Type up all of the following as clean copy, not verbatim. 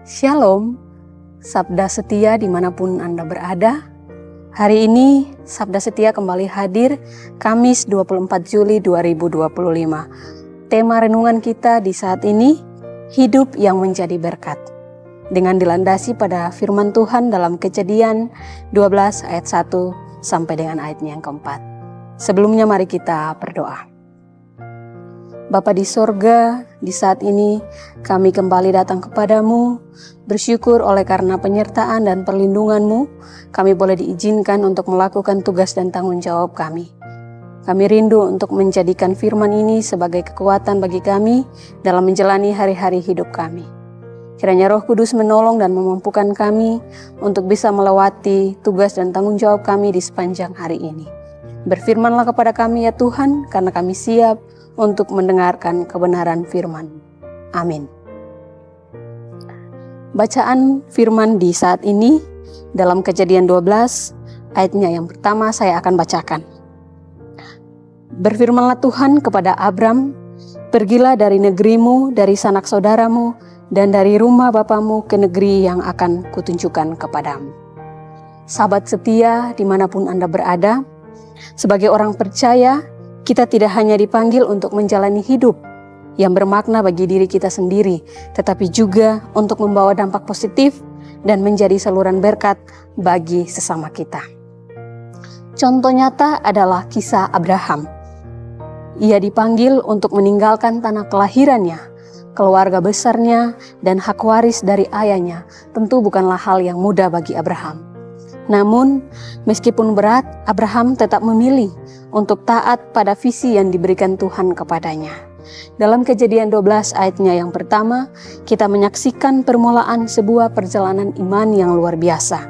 Shalom, Sabda Setia dimanapun Anda berada. Hari ini Sabda Setia kembali hadir Kamis 24 Juli 2025. Tema renungan kita di saat ini, hidup yang menjadi berkat. Dengan dilandasi pada firman Tuhan dalam Kejadian 12 ayat 1 sampai dengan ayatnya yang keempat. Sebelumnya mari kita berdoa. Bapa di sorga, di saat ini kami kembali datang kepadamu, bersyukur oleh karena penyertaan dan perlindungan-Mu, kami boleh diizinkan untuk melakukan tugas dan tanggung jawab kami. Kami rindu untuk menjadikan firman ini sebagai kekuatan bagi kami dalam menjalani hari-hari hidup kami. Kiranya Roh Kudus menolong dan memampukan kami untuk bisa melewati tugas dan tanggung jawab kami di sepanjang hari ini. Berfirmanlah kepada kami ya Tuhan, karena kami siap untuk mendengarkan kebenaran firman. Amin. Bacaan firman di saat ini dalam Kejadian 12 ayatnya yang pertama saya akan bacakan. Berfirmanlah Tuhan kepada Abram, pergilah dari negerimu, dari sanak saudaramu, dan dari rumah bapamu ke negeri yang akan kutunjukkan kepadamu. Sahabat setia dimanapun Anda berada, sebagai orang percaya, kita tidak hanya dipanggil untuk menjalani hidup yang bermakna bagi diri kita sendiri, tetapi juga untuk membawa dampak positif dan menjadi saluran berkat bagi sesama kita. Contoh nyata adalah kisah Abraham. Ia dipanggil untuk meninggalkan tanah kelahirannya, keluarga besarnya, dan hak waris dari ayahnya. Tentu bukanlah hal yang mudah bagi Abraham. Namun, meskipun berat, Abraham tetap memilih untuk taat pada visi yang diberikan Tuhan kepadanya. Dalam Kejadian 12 ayatnya yang pertama, kita menyaksikan permulaan sebuah perjalanan iman yang luar biasa.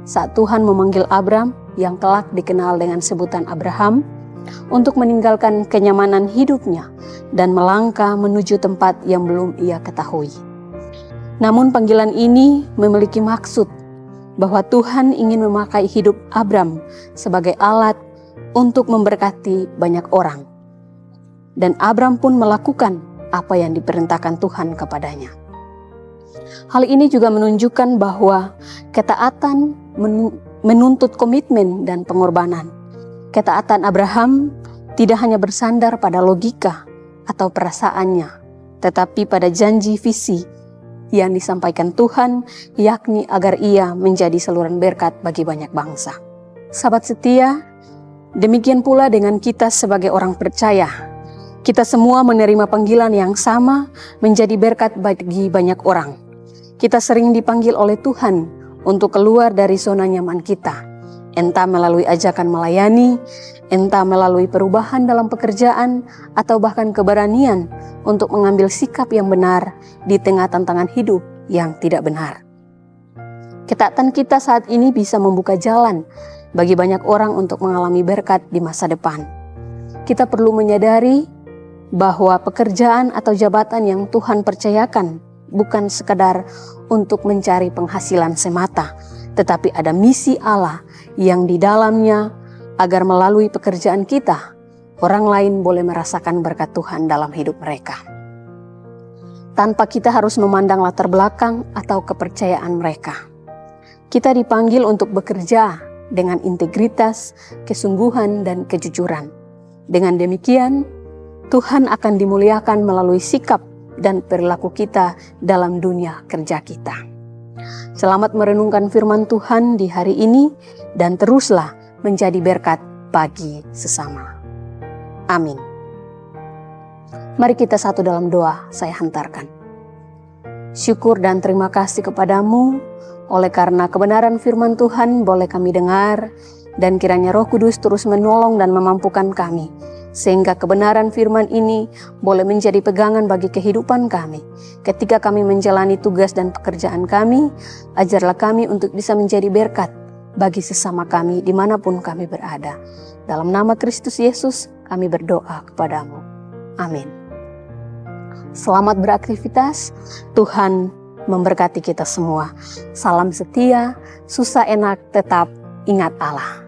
Saat Tuhan memanggil Abram, yang kelak dikenal dengan sebutan Abraham, untuk meninggalkan kenyamanan hidupnya dan melangkah menuju tempat yang belum ia ketahui. Namun panggilan ini memiliki maksud bahwa Tuhan ingin memakai hidup Abram sebagai alat untuk memberkati banyak orang. Dan Abram pun melakukan apa yang diperintahkan Tuhan kepadanya. Hal ini juga menunjukkan bahwa ketaatan menuntut komitmen dan pengorbanan. Ketaatan Abraham tidak hanya bersandar pada logika atau perasaannya, tetapi pada janji visi yang disampaikan Tuhan, yakni agar ia menjadi saluran berkat bagi banyak bangsa. Sahabat setia, demikian pula dengan kita sebagai orang percaya. Kita semua menerima panggilan yang sama menjadi berkat bagi banyak orang. Kita sering dipanggil oleh Tuhan untuk keluar dari zona nyaman kita, entah melalui ajakan melayani, entah melalui perubahan dalam pekerjaan, atau bahkan keberanian untuk mengambil sikap yang benar di tengah tantangan hidup yang tidak benar. Ketaatan kita saat ini bisa membuka jalan bagi banyak orang untuk mengalami berkat di masa depan. Kita perlu menyadari bahwa pekerjaan atau jabatan yang Tuhan percayakan bukan sekadar untuk mencari penghasilan semata, tetapi ada misi Allah yang di dalamnya agar melalui pekerjaan kita, orang lain boleh merasakan berkat Tuhan dalam hidup mereka. Tanpa kita harus memandang latar belakang atau kepercayaan mereka. Kita dipanggil untuk bekerja dengan integritas, kesungguhan, dan kejujuran. Dengan demikian, Tuhan akan dimuliakan melalui sikap dan perilaku kita dalam dunia kerja kita. Selamat merenungkan firman Tuhan di hari ini dan teruslah menjadi berkat bagi sesama. Amin. Mari kita satu dalam doa saya hantarkan. Syukur dan terima kasih kepadamu oleh karena kebenaran firman Tuhan boleh kami dengar, dan kiranya Roh Kudus terus menolong dan memampukan kami, sehingga kebenaran firman ini boleh menjadi pegangan bagi kehidupan kami. Ketika kami menjalani tugas dan pekerjaan kami, ajarlah kami untuk bisa menjadi berkat bagi sesama kami dimanapun kami berada. Dalam nama Kristus Yesus kami berdoa kepadamu. Amin. Selamat beraktivitas, Tuhan memberkati kita semua. Salam setia, susah enak tetap ingat Allah.